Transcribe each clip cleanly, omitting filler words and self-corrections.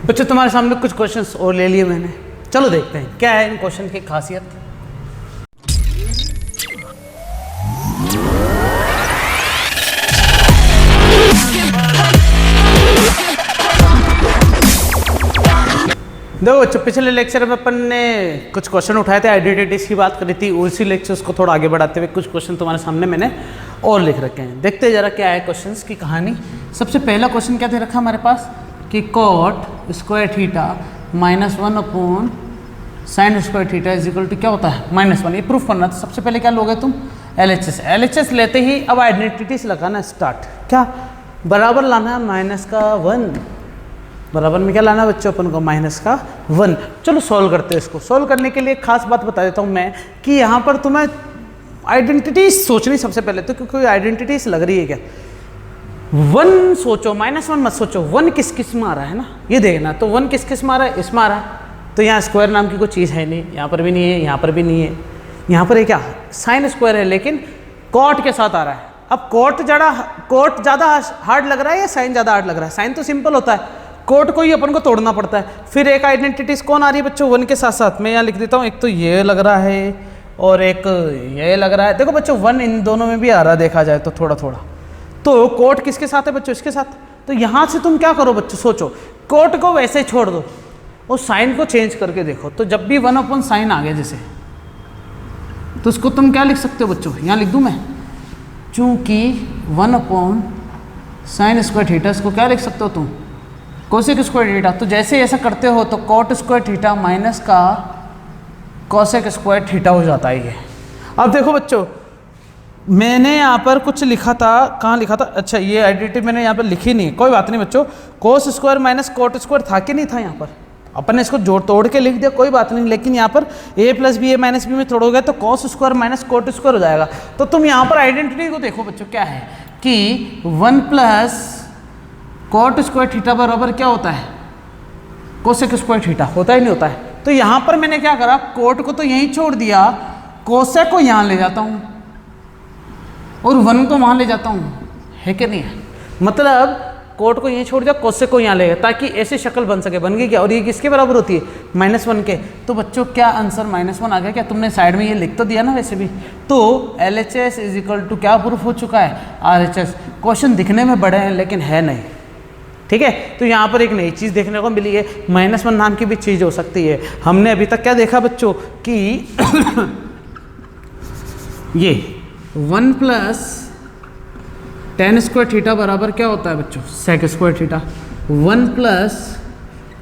बच्चों तुम्हारे सामने कुछ क्वेश्चंस और ले लिए मैंने, चलो देखते हैं क्या है इन क्वेश्चन की खासियत। देखो बच्चों, पिछले लेक्चर में अपन ने कुछ क्वेश्चन उठाए थे, आइडेंटिटीज की बात करी थी, उसी लेक्चर्स को थोड़ा आगे बढ़ाते हुए कुछ क्वेश्चन तुम्हारे सामने मैंने और लिख रखे हैं। देखते जरा क्या है क्वेश्चंस की कहानी। सबसे पहला क्वेश्चन क्या दे रखा हमारे पास कि cot square theta -1 upon sine square theta is equal to क्या होता है -1। ये प्रूफ करना। तो सबसे पहले क्या लोगे तुम LHS लेते ही अब आइडेंटिटीज लगाना स्टार्ट। क्या बराबर लाना है -1, बराबर में क्या लाना बच्चों अपन को -1। चलो सॉल्व करते हैं इसको। सॉल्व करने के लिए खास बात बता देता हूँ मैं कि यहाँ पर तुम्हें आइडेंटिटीज सोचनी सबसे पहले तो, क्योंकि आइडेंटिटीज लग रही है क्या 1 सोचो, -1 मत सोचो। 1 किस किस में आ रहा है ना, ये देखना। तो 1 किस किस में आ रहा है, इसमें आ रहा है। तो यहाँ स्क्वायर नाम की कोई चीज़ है नहीं, यहाँ पर भी नहीं है, यहाँ पर भी नहीं है। यहाँ पर ये क्या साइन स्क्वायर है लेकिन कॉट के साथ आ रहा है। अब कॉट ज़्यादा हार्ड लग रहा है या साइन ज़्यादा हार्ड लग रहा है? साइन तो सिंपल होता है, कोट को ही अपन को तोड़ना पड़ता है। फिर एक आइडेंटिटीज कौन आ रही है बच्चों 1 के साथ साथ। मैं यहाँ लिख देता हूँ, एक तो ये लग रहा है और एक ये लग रहा है। देखो बच्चों 1 इन दोनों में भी आ रहा है, देखा जाए तो थोड़ा थोड़ा। तो कोट किसके साथ है बच्चों, इसके साथ। तो यहाँ से तुम क्या करो बच्चों, सोचो कोट को वैसे ही छोड़ दो और साइन को चेंज करके देखो। तो जब भी 1 अपॉन साइन आ गया जैसे, तो उसको तुम क्या लिख सकते हो बच्चों, यहाँ लिख दूँ मैं, चूँकि 1 अपॉन साइन स्क्वायर थीटा, इसको क्या लिख सकते हो तुम कोसेक स्क्वायर थीटा। तो जैसे ऐसा करते हो तो कॉट स्क्वायर थीटा माइनस का कोसेक स्क्वायर थीटा हो जाता है ये। अब देखो बच्चों, मैंने यहाँ पर कुछ लिखा था, कहाँ लिखा था, अच्छा ये आइडेंटिटी मैंने यहाँ पर लिखी नहीं, कोई बात नहीं बच्चों। Cos square minus cot square था कि नहीं था यहाँ पर, अपन ने इसको जोड़ तोड़ के लिख दिया, कोई बात नहीं। लेकिन यहाँ पर a + b a - b में तोड़ोगे तो cos square minus cot square हो जाएगा। तो तुम यहाँ पर आइडेंटिटी को देखो बच्चों, क्या है कि 1 + कॉट स्क्वायर थीटा बराबर क्या होता है कोसेक स्क्वायर थीटा, होता ही नहीं होता है। तो यहाँ पर मैंने क्या करा, कोट को तो यहीं छोड़ दिया, कोसेक को यहाँ ले जाता हूँ और 1 को वहाँ ले जाता हूँ, है कि नहीं है। मतलब कोट को यहीं छोड़ दिया, कोसेक को यहाँ ले गया, ताकि ऐसी शक्ल बन सके। बन गई क्या, और ये किसके बराबर होती है -1 के। तो बच्चों क्या आंसर -1 आ गया क्या, तुमने साइड में ये लिख तो दिया ना वैसे भी। तो LHS इज इक्वल टू क्या प्रूफ हो चुका है RHS। क्वेश्चन दिखने में बड़े हैं लेकिन है नहीं, ठीक है। तो यहाँ पर एक नई चीज़ देखने को मिली है, -1 नाम की भी चीज़ हो सकती है। हमने अभी तक क्या देखा बच्चों कि ये 1 + tan स्क्वायर थीटा बराबर क्या होता है बच्चों sec square theta. 1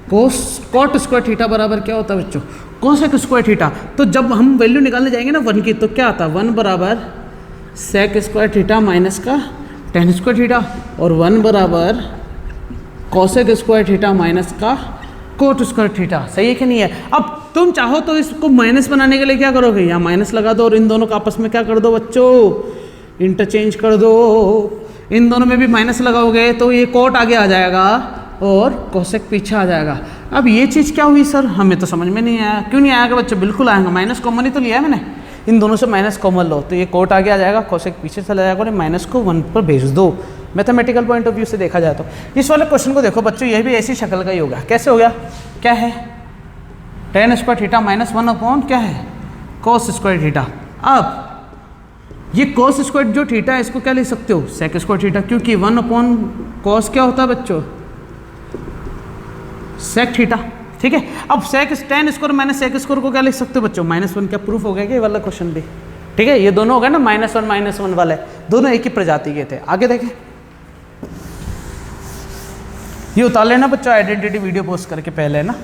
+ cot square theta बराबर क्या होता है बच्चों cosec स्क्वायर थीटा। तो जब हम वैल्यू निकालने जाएंगे ना 1 की, तो क्या आता है 1 बराबर sec स्क्वायर थीटा माइनस का tan स्क्वायर थीटा, और 1 बराबर कोसेक स्क्वायर थीटा माइनस का कोट स्क्वायर थीटा। सही है कि नहीं है। अब तुम चाहो तो इसको माइनस बनाने के लिए क्या करोगे, यहाँ माइनस लगा दो और इन दोनों का आपस में क्या कर दो बच्चों, इंटरचेंज कर दो। इन दोनों में भी माइनस लगाओगे तो ये कोट आगे आ जाएगा और कोसेक पीछे आ जाएगा। अब ये चीज़ क्या हुई सर, हमें तो समझ में नहीं आया। क्यों नहीं आएगा बच्चों, बिल्कुल आएगा, माइनस कॉमन ही तो लिया है मैंने। इन दोनों से माइनस कॉमन लो तो ये कोट आगे आ जाएगा, कोसेक पीछे चला जाएगा और माइनस को 1 पर भेज दो। मैथमेटिकल पॉइंट ऑफ व्यू से देखा जाए तो इस वाले क्वेश्चन को देखो बच्चों, ये भी ऐसी शक्ल का ही होगा। कैसे हो गया, क्या है tan स्क्वायर थीटा -1 अपॉन क्या है कोस स्क्वायर थीटा। अब ये कोस स्क्वायर जो थीटा है इसको क्या लिख सकते हो सेक स्क्वायर थीटा, क्योंकि 1 अपॉन कोस क्या होता है बच्चों सेक थीटा, ठीक है। अब sec tan square minus sec square को क्या लिख सकते हो बच्चों -1। क्या प्रूफ हो गया कि ये वाला क्वेश्चन भी, ठीक है। ये दोनों हो गए ना -1 वाले, दोनों एक ही प्रजाति के थे। आगे देखें, ये उतार लेना बच्चों आइडेंटिटी वीडियो पोस्ट करके पहले ना,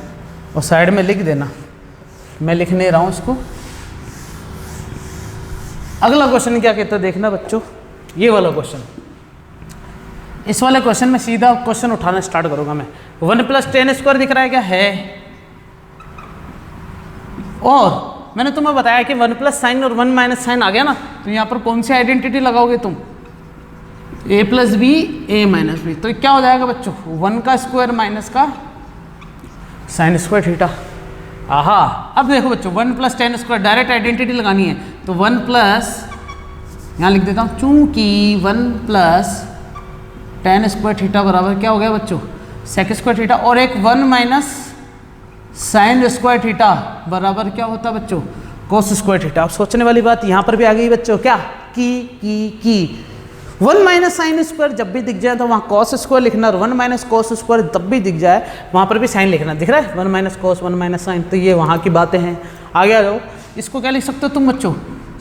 और साइड में लिख देना, मैं लिख नहीं रहा हूँ इसको। अगला क्वेश्चन क्या कहता है देखना बच्चों, ये वाला क्वेश्चन। इस वाले क्वेश्चन में सीधा क्वेश्चन उठाना स्टार्ट करूंगा मैं। 1 + tan स्क्वायर दिख रहा है क्या, है। और मैंने तुम्हें बताया कि 1 + साइन और 1 - साइन आ गया ना, तो यहाँ पर कौन सी आइडेंटिटी लगाओगे तुम, a + b a - b। तो क्या हो जाएगा बच्चों 1 का स्क्वायर माइनस का साइन स्क्वायर थीटा। आहा, अब देखो बच्चों 1 + tan स्क्वायर डायरेक्ट आइडेंटिटी लगानी है, तो 1 + यहाँ लिख देता हूँ, चूंकि 1 + tan स्क्वायर थीटा बराबर क्या हो गया बच्चों सेक स्क्वायर थीटा और एक 1 माइनस साइन स्क्वायर थीटा बराबर क्या होता है बच्चों, कोस स्क्वायर थीटा। अब सोचने वाली बात यहाँ पर भी आ गई बच्चों, क्या की 1 माइनस साइन स्क्वायर जब भी दिख जाए तो वहाँ कॉस स्क्वायर लिखना, और 1 माइनस कॉस स्क्वायर जब भी दिख जाए वहाँ पर भी साइन लिखना। दिख रहा है 1 माइनस कॉस 1 माइनस साइन, तो ये वहाँ की बातें हैं। आगे आ जाओ, इसको क्या लिख सकते हो तुम बच्चों,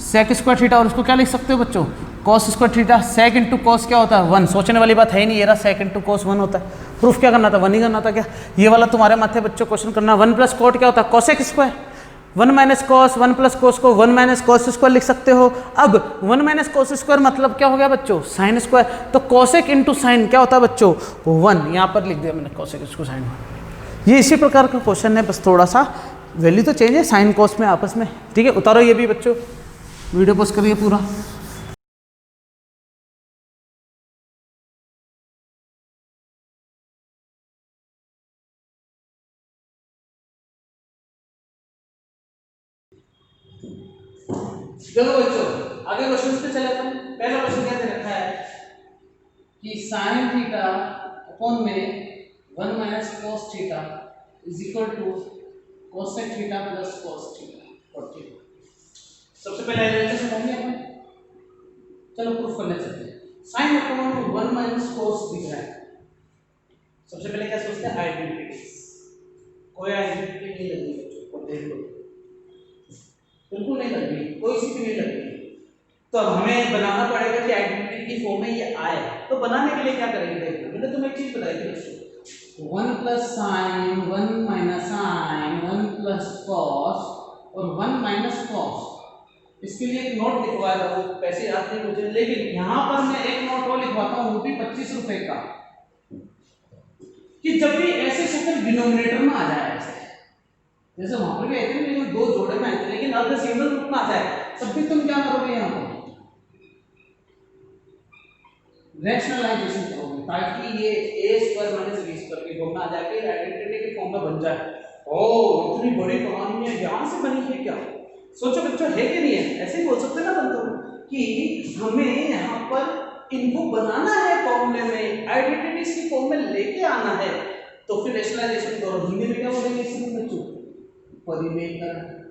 सेक स्क्वायर थीटा, और उसको क्या लिख सकते हो बच्चों, कॉस स्क्वायर थीटा। सेक इंटू कॉस क्या होता है 1, सोचने वाली बात है ही नहीं, ये रहा सेक इंटू कॉस 1 होता है। प्रूफ क्या करना था, 1 ही करना था क्या, ये वाला तुम्हारे माथे बच्चों क्वेश्चन करना। 1 प्लस कॉट क्या होता है, cosec square. 1 minus cos 1 plus cos को 1 माइनस कॉस स्क्वायर लिख सकते हो। अब 1 माइनस कॉस स्क्वायर मतलब क्या हो गया बच्चों, साइन स्क्वायर। तो कॉसेक इंटू साइन क्या होता है बच्चों, 1। यहाँ पर लिख दिया मैंने कॉसेक इसको साइन 1। ये इसी प्रकार का क्वेश्चन है, बस थोड़ा सा वैल्यू तो चेंज है साइन कॉस में आपस में। ठीक है, उतारो ये भी बच्चों, वीडियो पोस्ट करिए पूरा। चलो बच्चों आगे क्वेश्चन पे चले अपन। पहला क्वेश्चन क्या दे रखा है कि साइन थीटा अपॉन में 1 minus cos theta is equal to cosec theta plus cos theta और थीटा। सबसे पहले एलएचएस समझिए अपन, चलो प्रूफ करने चलते हैं। साइन अपॉन 1 माइनस कॉस दिख रहा है, सबसे पहले क्या सोचते हैं, आइडेंटिटी। कोई आइडेंटिटी नहीं लगी बच्चों, देखो बिल्कुल नहीं लग रही, कोई सी भी नहीं लग रही। तो अब हमें बनाना पड़ेगा कि आइडेंटिटी की फॉर्म में ये आए। तो बनाने के लिए क्या करेंगे, देखो मैंने तुम्हें एक चीज बताई थी बच्चों, 1 plus sine 1 minus sine 1 plus cos और 1 माइनस कॉस। इसके लिए एक नोट लिखवा रहा हूँ, पैसे याद नहीं मुझे, लेकिन यहाँ पर मैं एक नोट और लिखवाता हूँ, वो भी 25 रुपए का, कि जब भी ऐसे शक्ल डिनोमिनेटर में आ जाए, जैसे वहां पर भी आए थे लेकिन 2 जोड़े में आए थे, लेकिन अगर सिंगल रूप में आ जाए तब भी तुम क्या करोगे, यहाँ पर रैशनलाइजेशन करोगे ताकि ये a square minus b square की फॉर्म में आ जाए, आइडेंटिटी की फॉर्म में बन जाए। ओ इतनी बड़ी कहानी है, यहाँ से बनी है क्या, सोचो बच्चों, है कि नहीं है। ऐसे ही बोल सकते ना तुम कि हमें यहाँ पर इनको बनाना है फॉर्मूले में, आइडेंटिटी की फॉर्म में लेके आना है, तो फिर रैशनलाइजेशन करो। हिंदी में क्या बोलेंगे इसमें बच्चों, परिमेयकरण।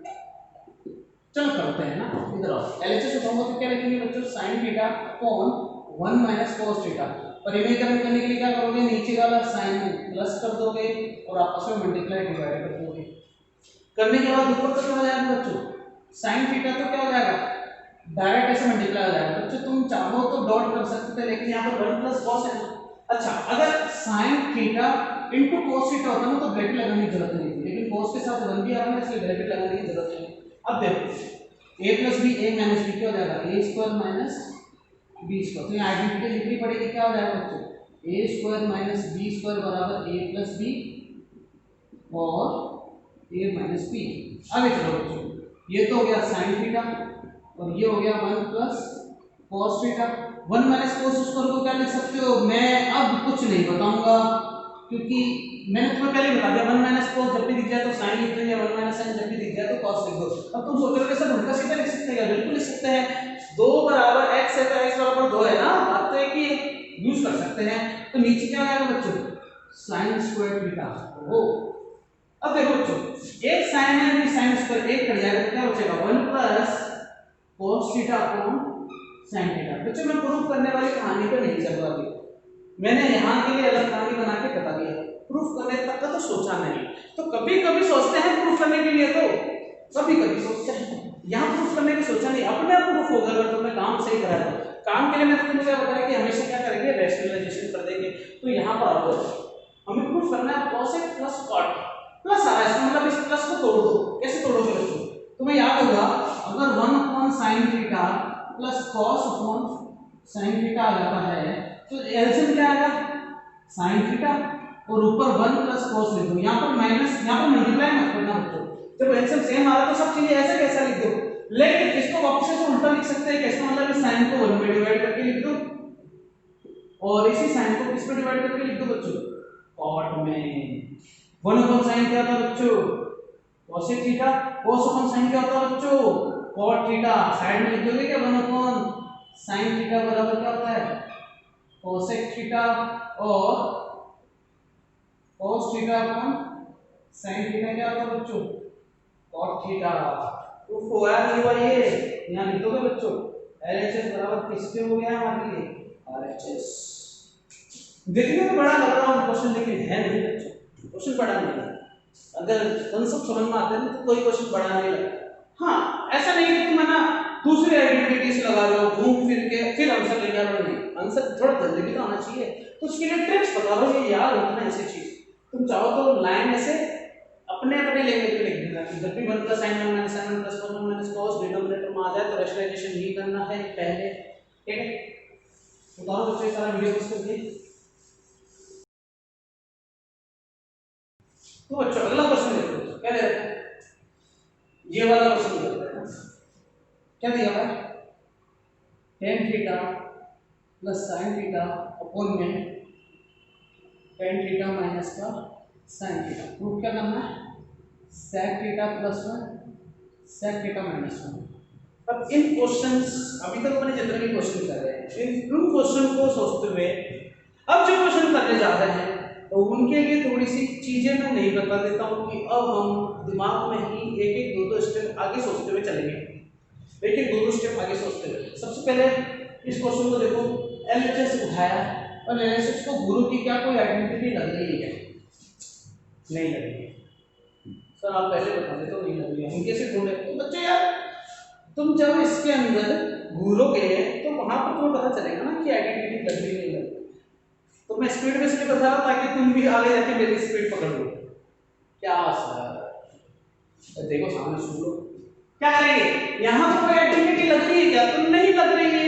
चलो करते हैं ना, इधर आओ। एलएचएस उठाऊंगा तो क्या लिखेंगे बच्चों, sin theta upon 1 minus cos theta. परिमेयकरण करने के लिए क्या करोगे, नीचे वाला साइन प्लस कर दोगे और आपस में मल्टीप्लाई डिवाइड कर दोगे। करने के बाद ऊपर तक हो जाएगा बच्चों, sin थीटा तो क्या हो जाएगा, डायरेक्ट ऐसे मल्टीप्लाई हो जाएगा। बच्चों तुम चाहो तो डॉट कर सकते थे, लेकिन यहाँ पर 1 प्लस cos है ना। अच्छा, अगर sin theta into cos theta होता ना तो ब्रैकेट लगाने की जरूरत नहीं थी, लेकिन cos के साथ 1 भी आ रहा है इसलिए ब्रैकेट लगाने की जरूरत नहीं। अब देखो a plus B a minus B क्या हो जाएगा, a square minus B square. तो ये आइडेंटिटी लिखनी पड़ेगी, क्या हो जाएगा बच्चों, a square minus B square बराबर a प्लस बी और a माइनस बी। आगे चलो बच्चों, ये तो हो गया sin थीटा और ये हो गया 1 plus cos theta. 1 minus cos square को क्या लिख सकते हो, मैं अब कुछ नहीं बताऊंगा क्योंकि मैंने तुम्हें पहले बता दिया। 1 माइनस cos जब भी दिख जाए तो sin लिख दो, या 1 माइनस sin जब भी दिख जाए तो cos लिख दो। अब तुम सोच रहे हो सर उल्टा सीधा लिख सकते हैं, बिल्कुल लिख सकते हैं। 2 बराबर x है तो x बराबर 2 है ना, बात तो एक ही यूज कर सकते हैं। तो नीचे क्या आएगा बच्चों, sin स्क्वायर थीटा। ओ अब देखो बच्चों, एक sin है और sin स्क्वायर एक कट जाएगा तो क्या बचेगा, 1 plus cos theta upon sin theta. बच्चों मैं प्रूफ करने वाली कहानी पे नहीं चल रहा, मैंने यहाँ के लिए अलग कहानी बना के बता दिया, प्रूफ करने तक का तो सोचा नहीं। तो कभी कभी सोचते हैं प्रूफ करने के लिए, तो कभी कभी सोचते हैं, यहाँ प्रूफ करने की सोचा नहीं, अपने आप प्रूफ होगा अगर तुमने काम सही करा है। काम के लिए मैंने तुमको क्या बताया कि हमेशा क्या करेंगे, रैशनलाइजेशन कर देंगे। तो यहाँ पर आओ, हमें प्रूफ करना है cosec प्लस cot प्लस आ रहा है, इसका मतलब इस प्लस को तोड़ दो। कैसे तोड़ोगे बच्चों, तुम्हें याद होगा अगर 1 upon sin theta plus cos upon sin theta आ जाता है तो एलसीएम क्या आएगा, sin थीटा और ऊपर 1 प्लस cos लिख दो। यहाँ पर माइनस, यहाँ पर मल्टीप्लाई मत करना बच्चों, जब एलसीएम सेम आ रहा तो सब चीजें ऐसे कैसा लिख दो। लेकिन इसको वापस से उल्टा लिख सकते हैं, कैसे, मतलब इस sin को 1 पे डिवाइड करके लिख दो और इसी sin को किस पे डिवाइड करके लिख दो बच्चों, cot में। 1 अपॉन sin क्या होता है बच्चों, cosec theta, cos upon sin क्या होता है बच्चों, cot थीटा। साइड में लिख दोगे क्या, 1 अपॉन sin थीटा बराबर क्या होता है, cosec थीटा और cos theta upon sin theta क्या होता है बच्चों? cot theta. प्रूफ हुआ नहीं हुआ ये? यहाँ लिखोगे बच्चों LHS बराबर किसके हो गया हमारे लिए? RHS। देखने में बड़ा लग रहा है क्वेश्चन, लेकिन है नहीं बच्चों, क्वेश्चन बड़ा नहीं है। अगर कंसेप्ट समझ में आते हैं तो कोई क्वेश्चन बड़ा नहीं लगता। हाँ, ऐसा नहीं है कि तुम है ना दूसरी आइडेंटिटीज लगा लो घूम फिर के फिर आंसर लेके आ रहे हो। आंसर थोड़ा जल्दी भी तो आना चाहिए, तो उसके लिए ट्रिक्स बता दो ये याद रखना ऐसी चीज। तुम चाहो तो लाइन ऐसे अपने अपने लैंग्वेज में लिख देना कि जब भी 1 + sin 1 - sin 1 + 1 - cos डिनोमिनेटर में आ जाए तो रेशनलाइजेशन नहीं करना है पहले, ठीक है? बताओ बच्चों सारा वीडियो बस करके। तो बच्चों अगला क्वेश्चन देखो क्या दे रखा है, ये वाला क्वेश्चन दे रखा है। क्या दिया हुआ है? tan theta plus sin theta upon में tan थीटा माइनस का sin थीटा। प्रूफ क्या करना है? sec theta plus 1 sec theta minus 1। अब इन क्वेश्चंस अभी तक मैंने जितने भी क्वेश्चन कर रहे हैं इन क्वेश्चन को सोचते हुए अब जो क्वेश्चन करने जा रहे हैं तो उनके लिए थोड़ी सी चीजें मैं नहीं बता देता हूँ कि अब हम दिमाग में ही एक एक दो स्टेप आगे सोचते हुए चलेंगे, एक एक दो स्टेप आगे सोचते हुए। सबसे पहले इस क्वेश्चन को देखो, LHS उठाया और LHS को गुरु की क्या कोई आइडेंटिटी लग रही है क्या? नहीं लग रही है सर, आप पहले बता दे तो नहीं लग रही है, हम कैसे ढूंढे? तो बच्चे यार तुम जब इसके अंदर घूरोगे तो वहां पर तुम्हें पता चलेगा ना कि आइडेंटिटी लग रही नहीं लग रही। तो मैं स्पीड में इसलिए बता रहा हूं ताकि तुम भी आगे जाके मेरी स्पीड पकड़ लो। क्या सर देखो सामने सुन लो, क्या करेंगे? यहाँ तो कोई आइडेंटिटी लग रही है क्या? तो नहीं लग रही है।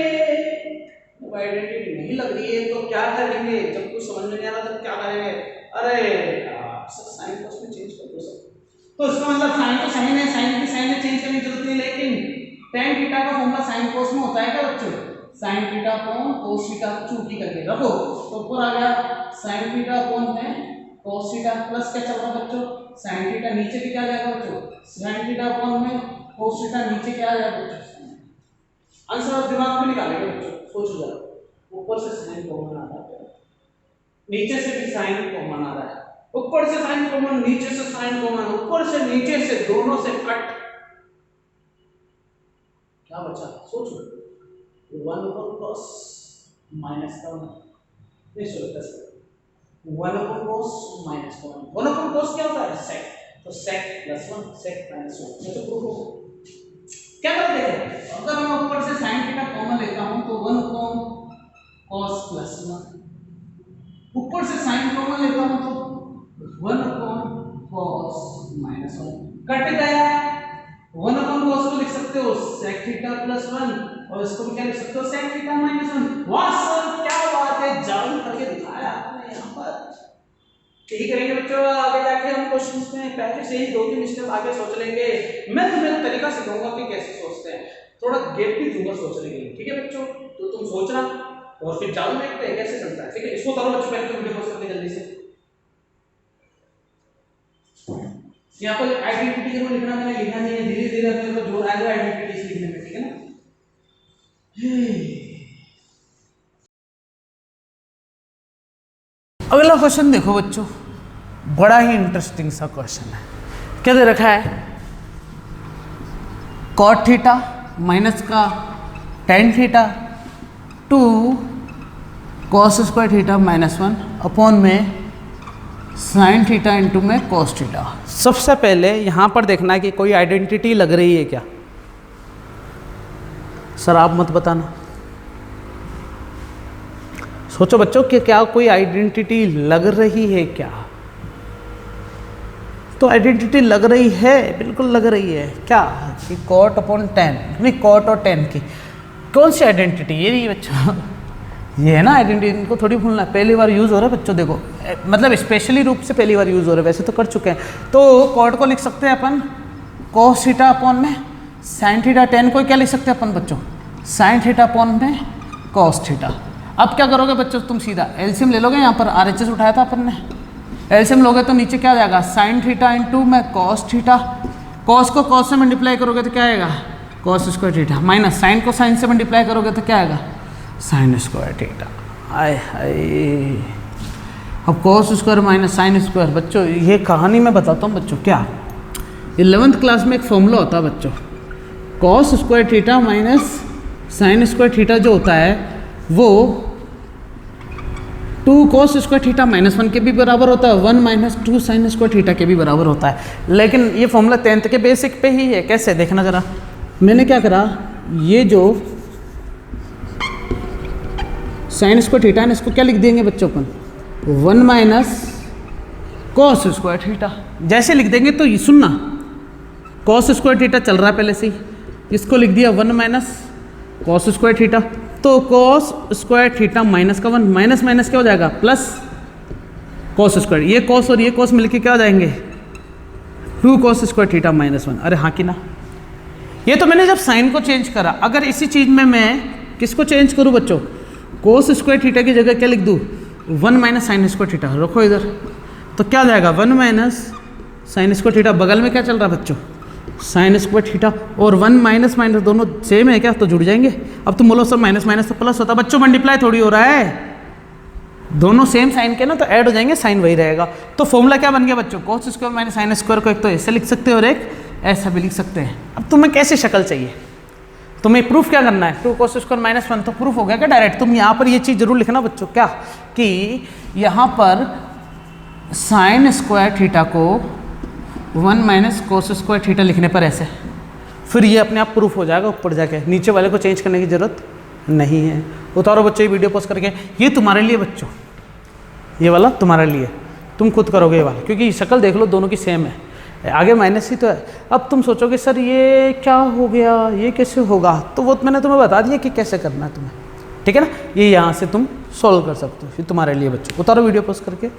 तो आइडेंटिटी नहीं लग रही है तो क्या करेंगे? जब कुछ समझ में नहीं आ रहा तो क्या करेंगे? अरे सर साइन कोस में चेंज कर दो सर। तो इसका मतलब साइन तो साइन है, साइन की साइन में चेंज करने की जरूरत नहीं, लेकिन tan थीटा का फॉर्मूला साइन कोस में होता है क्या बच्चों? sin theta upon cos theta चूटी करके रखो तो ऊपर आ गया sin थीटा अपॉन में cos थीटा प्लस क्या चल रहा है बच्चों? sin थीटा नीचे भी क्या आ जाएगा बच्चों? sin थीटा अपॉन में cos थीटा नीचे क्या आ जाएगा बच्चों? आंसर आप दिमाग में निकालेंगे बच्चों, सोचो जरा। ऊपर से sin कॉमन आ रहा है, नीचे से भी sin कॉमन आ रहा है, ऊपर से sin कॉमन, नीचे से sin कॉमन, ऊपर से नीचे से दोनों से कट, क्या बचा? सोचो। 1/cos माइनस का 1 नहीं सोचता 1/cos माइनस का 1 1/cos क्या होता है? sec। तो sec प्लस 1 sec माइनस 1 ये तो प्रूफ हो। क्या करते हैं? अगर मैं ऊपर से sin थीटा कॉमन लेता हूं तो 1/cos प्लस 1, ऊपर से sin कॉमन लेता हूं तो 1/cos माइनस 1 कट गया। 1/cos को लिख सकते हो sec थीटा प्लस 1 और इसको भी क्या लिख सकते हो? sec theta minus 1। वाह सर क्या बात है, जादू करके दिखाया आपने यहाँ पर। ठीक करेंगे बच्चों, आगे जाके हम क्वेश्चंस में पहले से ही 2-3 स्टेप आगे सोच लेंगे। मैं तुम्हें तरीका सिखाऊंगा कि कैसे सोचते हैं, थोड़ा गैप भी दूंगा सोचने के लिए, ठीक है बच्चों? तो तुम सोचना और फिर जादू देखते हैं कैसे चलता है, ठीक है? इसको करो बच्चों, पहले तो वीडियो पॉज करके जल्दी से। यहाँ पर आइडेंटिटी जरूर लिखना, मैंने लिखा नहीं है, धीरे धीरे अपने को जोर आएगा आइडेंटिटी लिखने में, ठीक है ना? अगला क्वेश्चन देखो बच्चों, बड़ा ही इंटरेस्टिंग सा क्वेश्चन है। क्या दे रखा है? cot थीटा माइनस का tan theta two cos square theta minus 1 upon में sin थीटा इंटू में cos थीटा। सबसे पहले यहाँ पर देखना है कि कोई आइडेंटिटी लग रही है क्या? सर आप मत बताना, सोचो बच्चों कि क्या कोई आइडेंटिटी लग रही है क्या? तो आइडेंटिटी लग रही है, बिल्कुल लग रही है। क्या कि cot अपॉन tan, नहीं cot और tan की कौन सी आइडेंटिटी? ये नहीं बच्चों, ये है ना आइडेंटिटी, इनको थोड़ी भूलना। पहली बार यूज़ हो रहा है बच्चों, देखो मतलब स्पेशली रूप से पहली बार यूज़ हो रहा है, वैसे तो कर चुके हैं। तो cot को लिख सकते हैं अपन cos थीटा अपॉन में sin थीटा, tan को क्या लिख सकते हैं अपन बच्चों? sin थीटा अपॉन में cos थीटा। अब क्या करोगे बच्चों, तुम सीधा एलसीएम ले लोगे। यहाँ पर RHS उठाया था अपन ने, एलसीएम लोगे तो नीचे क्या आ जाएगा? sin थीटा इंटू में cos थीटा। cos को cos से मल्टीप्लाई करोगे तो क्या आएगा? cos square theta minus sin को sin से मल्टीप्लाई करोगे तो क्या आएगा? sin square theta. आय हाय, अब cos square minus sine square, बच्चों ये कहानी मैं बताता हूँ बच्चों, क्या 11th क्लास में एक फॉर्मूला होता है बच्चों, cos square theta minus sine square theta जो होता है वो 2 cos स्क्वायर थीटा माइनस 1 के भी बराबर होता है, 1 माइनस 2 साइन स्क्वायर थीटा के भी बराबर होता है। लेकिन ये फॉर्मूला 10th के बेसिक पे ही है। कैसे देखना जरा, मैंने क्या करा, ये जो साइन स्क्वायर थीटा है इसको क्या लिख देंगे बच्चों अपन, 1 माइनस कॉस स्क्वायर थीटा। जैसे लिख देंगे तो ये सुनना, कॉस स्क्वायर थीटा चल रहा है पहले से ही, इसको लिख दिया 1 माइनस कॉस स्क्वायर थीटा। तो कॉस स्क्वायर थीटा माइनस का 1, माइनस माइनस क्या हो जाएगा प्लस कॉस स्क्वायर, ये कॉस और ये कॉस मिलके क्या हो जाएंगे 2 cos स्क्वायर थीटा माइनस 1। अरे हाँ कि ना, ये तो मैंने जब साइन को चेंज करा। अगर इसी चीज़ में मैं किसको चेंज करूँ बच्चों, कोस स्क्वायर थीटा की जगह क्या लिख दूँ 1 माइनस साइन स्क्वायर थीटा, रखो इधर, तो क्या हो जाएगा 1 माइनस साइन स्क्वायर थीटा, बगल में क्या चल रहा है बच्चों साइन स्क्वायर थीटा, और 1 माइनस माइनस दोनों सेम है क्या, तो जुड़ जाएंगे। अब तुम बोलो सर माइनस माइनस तो प्लस होता है, बच्चों मल्टीप्लाई थोड़ी हो रहा है, दोनों सेम साइन के ना तो ऐड हो जाएंगे, साइन वही रहेगा। तो फॉर्मूला क्या बन गया बच्चों, cos square minus sine square को एक तो ऐसे लिख सकते हो और एक ऐसा भी लिख सकते हैं। अब तुम्हें कैसी शक्ल चाहिए, तुम्हें प्रूफ क्या करना है, 2 cos स्क्वायर माइनस 1 तो प्रूफ हो गया क्या डायरेक्ट। तुम यहाँ पर ये चीज़ जरूर लिखना बच्चों, क्या कि यहाँ पर साइन स्क्वायर थीटा को 1 माइनस कोस स्क्वायर थीटा लिखने पर ऐसे, फिर ये अपने आप प्रूफ हो जाएगा ऊपर जाके, नीचे वाले को चेंज करने की जरूरत नहीं है। उतारो बच्चों ये वीडियो पोस्ट करके, ये तुम्हारे लिए बच्चों, ये वाला तुम्हारे लिए, तुम खुद करोगे ये वाला, क्योंकि शक्ल देख लो दोनों की सेम है, आगे माइनस ही तो है। अब तुम सोचोगे सर ये क्या हो गया, ये कैसे होगा, तो वो मैंने तुम्हें बता दिया कि कैसे करना है तुम्हें, ठीक है ना। ये यहाँ से तुम सॉल्व कर सकते हो, ये तुम्हारे लिए बच्चों। उतारो वीडियो पोस्ट करके।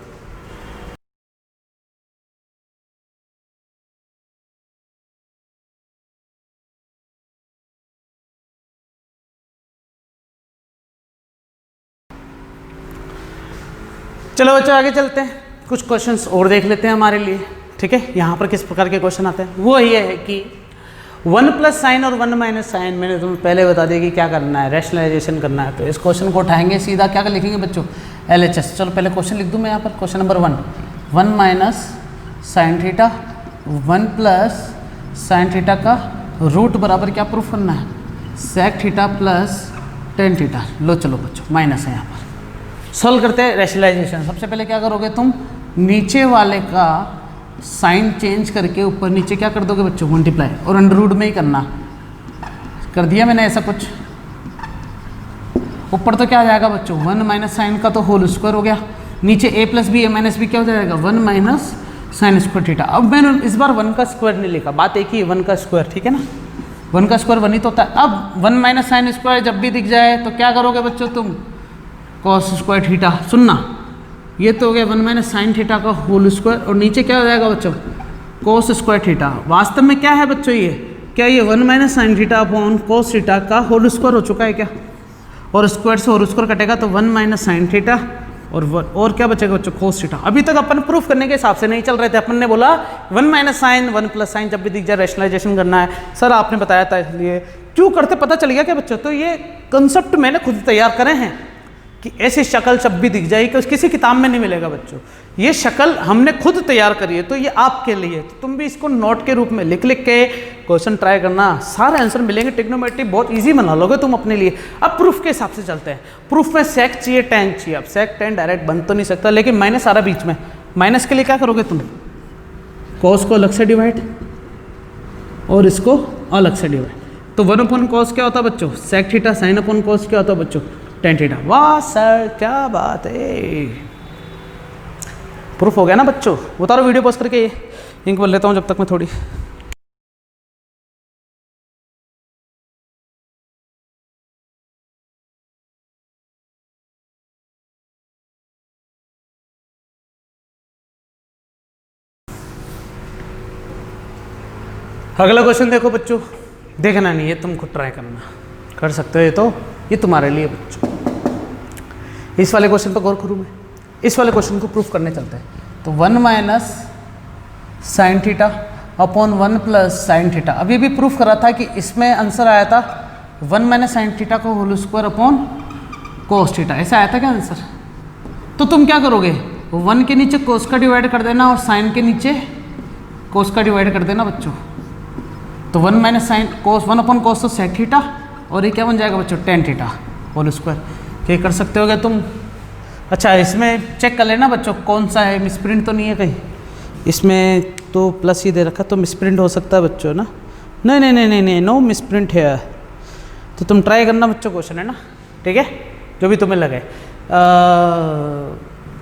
चलो बच्चों आगे चलते हैं, कुछ क्वेश्चंस और देख लेते हैं हमारे लिए, ठीक है। यहाँ पर किस प्रकार के क्वेश्चन आते हैं, वो ये है कि 1 प्लस साइन और 1 माइनस साइन, मैंने तुम्हें पहले बता दिया कि क्या करना है, रैशनलाइजेशन करना है। तो इस क्वेश्चन को उठाएंगे सीधा, क्या लिखेंगे बच्चों LHS। चलो पहले क्वेश्चन लिख दूँ मैं यहाँ पर, question number 1 minus sine theta 1 plus sine theta का रूट बराबर क्या प्रूफ करना है, sec theta plus tan theta. लो चलो बच्चों माइनस है यहाँ पर, सॉल्व करते हैं रैशनलाइजेशन। सबसे पहले क्या करोगे तुम, नीचे वाले का साइन चेंज करके ऊपर नीचे क्या कर दोगे बच्चों मल्टीप्लाई, और अंडर रूट में ही करना, कर दिया मैंने ऐसा कुछ। ऊपर तो क्या आ जाएगा बच्चों 1 माइनस साइन का तो होल स्क्वायर हो गया, नीचे a plus B A minus B क्या हो जाएगा 1 माइनस साइन स्क्वायर थीटा। अब मैंने इस बार 1 का स्क्वायर नहीं लिखा, बात एक ही 1 का स्क्वायर, ठीक है ना, 1 का स्क्वायर 1 ही तो होता है। अब 1 माइनस साइन स्क्वायर जब भी दिख जाए तो क्या करोगे बच्चों तुम, कॉस स्क्वायर थीटा। सुनना, ये तो हो गया 1 माइनस साइन थीटा का होल स्क्वायर, और नीचे क्या हो जाएगा बच्चों कॉस स्क्वायर थीटा। वास्तव में क्या है बच्चों ये, क्या ये 1 minus sine theta upon cos theta का होल स्क्वायर हो चुका है क्या, और स्क्वायर से होल स्क्वायर कटेगा तो 1 माइनस साइन थीटा और क्या बचेगा बच्चों कॉस थीटा। अभी तक अपन प्रूफ करने के हिसाब से नहीं चल रहे थे, अपन ने बोला 1 माइनस साइन 1 प्लस साइन जब भी दिख जाए रैशनलाइजेशन करना है। सर आपने बताया था, इसलिए क्यों करते पता चल गया क्या बच्चों। तो ये कंसेप्ट मैंने खुद तैयार करे हैं कि ऐसी शक्ल जब भी दिख जाए, कि किसी किताब में नहीं मिलेगा बच्चों, ये शक्ल हमने खुद तैयार करी है, तो ये आपके लिए। तो तुम भी इसको नोट के रूप में लिख लिख के क्वेश्चन ट्राई करना, सारे आंसर मिलेंगे। ट्रिग्नोमेट्री बहुत इजी बना लोगे तुम अपने लिए। अब प्रूफ के हिसाब से चलते हैं। प्रूफ में सेक चाहिए टेन चाहिए। अब सेक टेन डायरेक्ट बन तो नहीं सकता, लेकिन माइनस आ रहा बीच में, माइनस के लिए क्या करोगे तुम, कॉस को अलग से डिवाइड और इसको अलग से डिवाइड। तो 1 अपॉन कॉस क्या होता है बच्चों sec theta, sine upon cos क्या होता है बच्चों टेन थीटा। वाह सर क्या बात है, प्रूफ हो गया ना बच्चों। उतारो वीडियो पॉज करके, ये इंक बोल लेता हूँ जब तक मैं थोड़ी। अगला क्वेश्चन देखो बच्चों, देखना नहीं है, तुम खुद ट्राई करना, कर सकते हो ये, तो ये तुम्हारे लिए बच्चों। इस वाले क्वेश्चन पर गौर करूँ मैं, इस वाले क्वेश्चन को प्रूफ करने चलते हैं। तो 1 minus sine theta upon 1 plus sine theta. अभी भी प्रूफ करा था कि इसमें आंसर आया था 1 माइनस साइन थीटा को whole square upon cos theta, ऐसा आया था क्या आंसर। तो तुम क्या करोगे, 1 के नीचे कोस का डिवाइड कर देना और साइन के नीचे कोस का डिवाइड कर देना बच्चों। तो 1 माइनस साइन कोस 1 अपॉन कोस तो सेक थीटा और ये क्या बन जाएगा बच्चों टेन थीटा होल स्क्वायर। क्या कर सकते हो क्या तुम? अच्छा इसमें चेक कर लेना बच्चों कौन सा है, मिसप्रिंट तो नहीं है कहीं इसमें, तो प्लस ही दे रखा तो मिसप्रिंट हो सकता है बच्चों ना। नहीं नहीं नहीं नहीं नहीं नो मिसप्रिंट है। तो तुम ट्राई करना बच्चों क्वेश्चन है ना, ठीक है, जो भी तुम्हें लगे।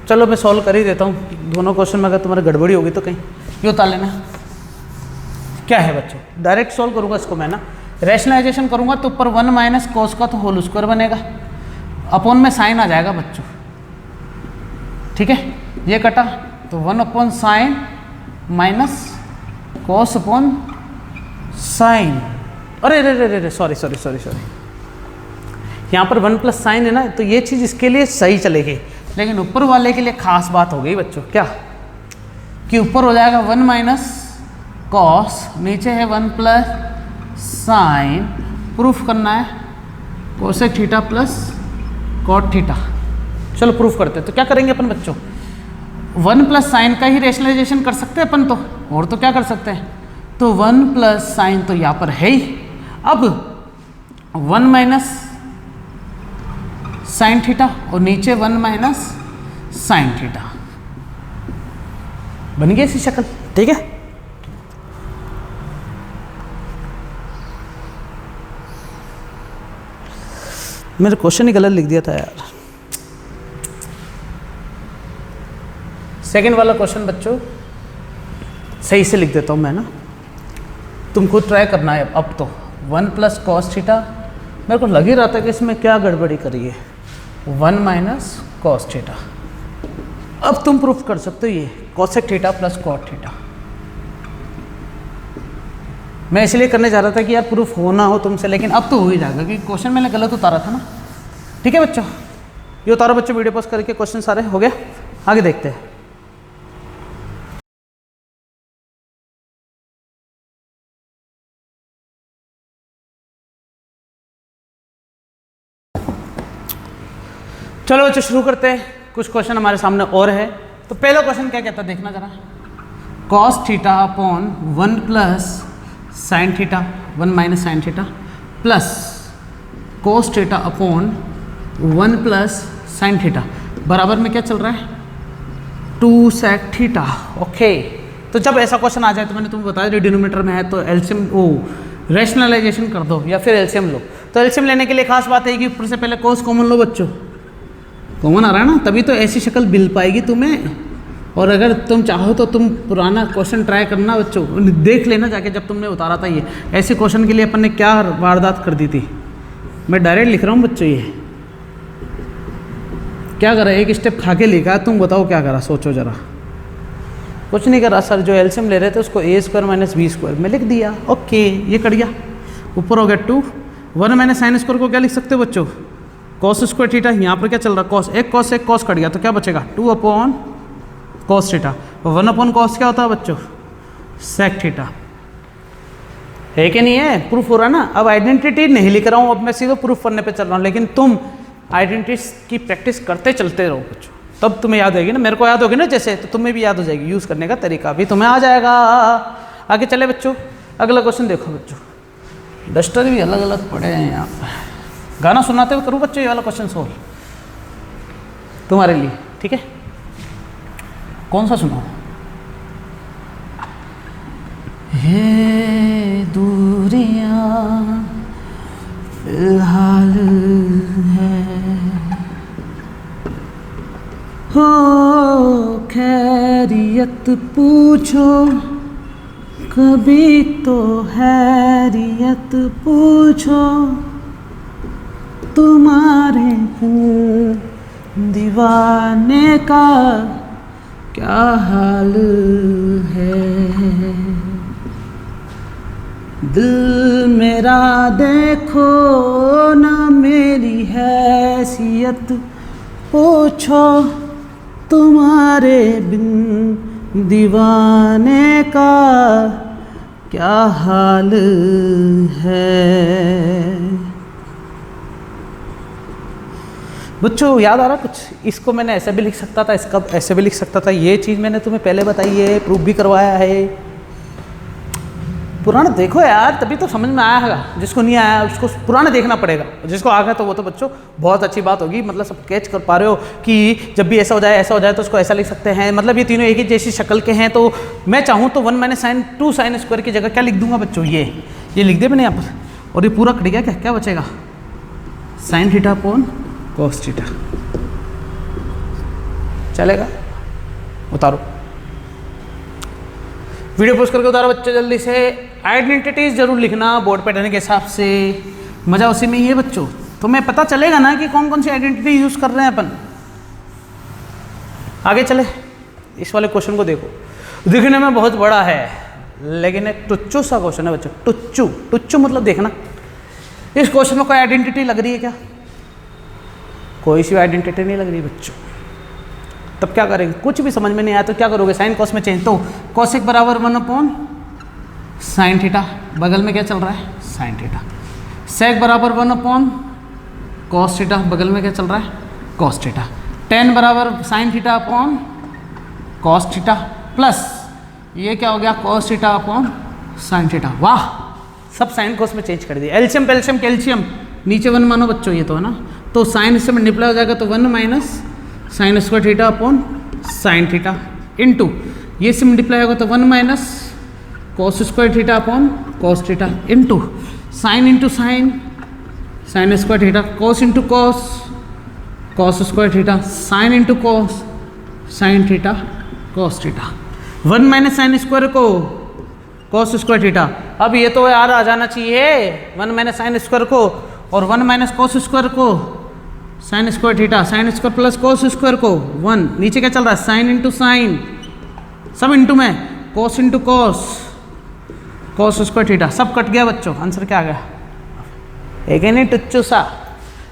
चलो मैं सॉल्व कर ही देता हूँ दोनों क्वेश्चन में, अगर तुम्हारी गड़बड़ी होगी तो कहीं ये उतार लेना। क्या है बच्चों, डायरेक्ट सॉल्व करूँगा इसको मैं ना, रैशनलाइजेशन करूँगा तो ऊपर 1 माइनस कोस का तो होल स्क्वायर बनेगा, अपॉन में साइन आ जाएगा बच्चों, ठीक है। ये कटा तो 1 upon sign minus cos upon sine, अरे रे रे रे सॉरी सॉरी सॉरी सॉरी, यहाँ पर 1 प्लस साइन है ना, तो ये चीज़ इसके लिए सही चलेगी, लेकिन ऊपर वाले के लिए खास बात हो गई बच्चों, क्या कि ऊपर हो जाएगा 1 माइनस कॉस, नीचे है 1 प्लस साइन, प्रूफ करना है cosec theta plus cot theta. चलो प्रूफ करते हैं। तो क्या करेंगे अपन बच्चों, 1 प्लस साइन का ही रेशनलाइजेशन कर सकते हैं अपन तो, और तो क्या कर सकते हैं, तो 1 प्लस साइन तो यहाँ पर है ही, अब 1 माइनस साइन थीटा और नीचे 1 माइनस साइन थीटा, बन गई ऐसी शक्ल, ठीक है। मेरे क्वेश्चन ही गलत लिख दिया था यार। सेकंड वाला क्वेश्चन बच्चों सही से लिख देता हूँ मैं ना, तुम खुद ट्राई करना है। अब तो 1 प्लस कॉस थीटा, मेरे को लग ही रहा था कि इसमें क्या गड़बड़ी करी है, 1 माइनस कॉस थीटा। अब तुम प्रूफ कर सकते हो ये cosec theta plus cot theta. मैं इसलिए करने जा रहा था कि यार प्रूफ होना हो तुमसे, लेकिन अब तो हो ही जाएगा क्योंकि क्वेश्चन मैंने गलत उतारा था ना, ठीक है बच्चों। ये उतारो बच्चों, वीडियो पॉज करके क्वेश्चन सारे हो गए, आगे देखते हैं। चलो बच्चों शुरू करते हैं, कुछ क्वेश्चन हमारे सामने और है। तो पहला क्वेश्चन क्या कहता है देखना जरा, cos theta upon 1 plus sine theta 1 minus sine theta plus cos theta upon 1 plus sine theta बराबर में क्या चल रहा है 2 सेक थीटा। ओके, तो जब ऐसा क्वेश्चन आ जाए तो मैंने तुम्हें बताया डिनोमिनेटर में है तो एलसीएम ओ रैशनलाइजेशन कर दो या फिर एलसीएम लो। तो एलसीएम लेने के लिए खास बात है कि ऊपर से पहले कोस कॉमन लो बच्चों, कॉमन आ रहा है ना, तभी तो ऐसी शक्ल मिल पाएगी तुम्हें। और अगर तुम चाहो तो तुम पुराना क्वेश्चन ट्राई करना बच्चों, देख लेना जाके जब तुमने उतारा था ये। ऐसे क्वेश्चन के लिए अपन ने क्या वारदात कर दी थी, मैं डायरेक्ट लिख रहा हूँ बच्चों। ये क्या करा, एक स्टेप खा के लिखा, तुम बताओ क्या करा, सोचो जरा। कुछ नहीं करा सर, जो एलसीएम ले रहे थे उसको ए स्क्वायर माइनस बी स्क्वायर में लिख दिया। ओके, ये कट गया, ऊपर हो गया 2। 1 माइनस साइन स्क्वायर को क्या लिख सकते हो बच्चों, कॉस स्क्वायर थीटा। यहाँ पर क्या चल रहा है, कॉस, एक कॉस कट गया तो क्या बचेगा 2 upon cos theta. 1 upon cos क्या होता है बच्चों, सेक थीटा, है कि नहीं है। प्रूफ हो रहा है ना। अब आइडेंटिटी नहीं लिख रहा हूँ, अब मैं सीधे प्रूफ करने पे चल रहा हूँ, लेकिन तुम आइडेंटिटी की प्रैक्टिस करते चलते रहो बच्चों, तब तुम्हें याद होगी ना। मेरे को याद होगी ना जैसे, तो तुम्हें भी याद हो जाएगी, यूज़ करने का तरीका भी तुम्हें आ जाएगा। आगे चले बच्चों, अगला क्वेश्चन देखो बच्चों। डस्टर भी अलग अलग पड़े हैं यहाँ पर, गाना सुनाते हुए करूँ बच्चों ये वाला क्वेश्चन सोल्व तुम्हारे लिए, ठीक है। कौन सा सुनाओ, ये दूरियां फिलहाल है, हो खैरियत पूछो कभी तो हैरियत पूछो, तुम्हारे दीवाने का क्या हाल है। दिल मेरा देखो ना मेरी हैसियत पूछो, तुम्हारे बिन दीवाने का क्या हाल है। बच्चों याद आ रहा कुछ? इसको मैंने ऐसे भी लिख सकता था, इसका ऐसे भी लिख सकता था। ये चीज़ मैंने तुम्हें पहले बताई है, प्रूफ भी करवाया है। पुराना देखो यार, तभी तो समझ में आया है। जिसको नहीं आया उसको पुराना देखना पड़ेगा, जिसको आ गया तो वो तो बच्चों बहुत अच्छी बात होगी। मतलब सब कैच कर पा रहे हो कि जब भी ऐसा हो जाए तो उसको ऐसा लिख सकते हैं। मतलब ये तीनों एक ही जैसी शक्ल के हैं, तो मैं चाहूँ तो 1 - sin 2 sin स्क्वायर की जगह क्या लिख दूंगा बच्चों, ये लिख दे मैंने यहाँ पर, और ये पूरा कट गया। क्या बचेगा? sin theta upon cos theta. चलेगा? उतारो, वीडियो पोस्ट करके उतारो बच्चों जल्दी से। आइडेंटिटीज जरूर लिखना बोर्ड पैटर्न के हिसाब से, मजा उसी में ही है बच्चों। तुम्हें पता चलेगा ना कि कौन कौन सी आइडेंटिटी यूज कर रहे हैं अपन। आगे चले, इस वाले क्वेश्चन को देखो, दिखने में बहुत बड़ा है लेकिन एक टुच्चू सा क्वेश्चन है बच्चों। टुच्चू मतलब देखना, इस क्वेश्चन में कोई आइडेंटिटी लग रही है क्या? कोई सी आइडेंटिटी नहीं लग रही बच्चों। तब क्या करेंगे? कुछ भी समझ में नहीं आया तो क्या करोगे? साइन कॉस में चेंज, तो कॉसेक बराबर 1 अपॉन साइन थीटा, बगल में क्या चल रहा है? Sine theta. सेक बराबर 1 अपॉन कॉस थीटा, बगल में क्या चल रहा है? Cos theta. टेन बराबर sine theta upon cos theta, plus ये क्या हो गया? Cos theta upon sine theta. वाह, सब साइन कॉस में चेंज कर दिया। एल्शियम पेल्शियम कैल्शियम, नीचे 1 मानो बच्चों, ये तो है ना, तो साइन इससे मल्टीप्लाई हो जाएगा, तो 1 - sin square theta upon sine theta, into ये से मल्टीप्लाई होगा तो 1 - cos square theta upon cos theta, into sine into sine sin square theta, cos into cos square theta, sine into cos sine theta cos theta. 1 - sin square को cos square theta. अब ये तो यार आ जाना चाहिए 1 - sin square को, और 1 - cos square को sign square theta, sine square plus cos square को 1, नीचे क्या चल रहा है? साइन इंटू साइन, सब इंटू में cos into cos square theta, सब कट गया बच्चों। आंसर क्या आ गया? एक नहीं टुच्चू सा।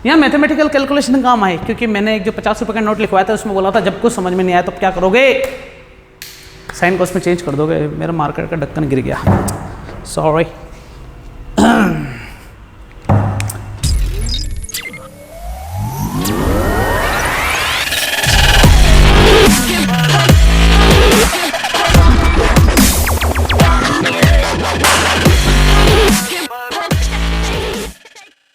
यहाँ मैथमेटिकल कैलकुलेशन काम आए, क्योंकि मैंने एक जो 50 रुपये का नोट लिखवाया था उसमें बोला था जब कुछ समझ में नहीं आया तो क्या करोगे? साइन कॉस में चेंज कर दोगे। मेरा मार्कर का ढक्कन गिर गया, सॉरी।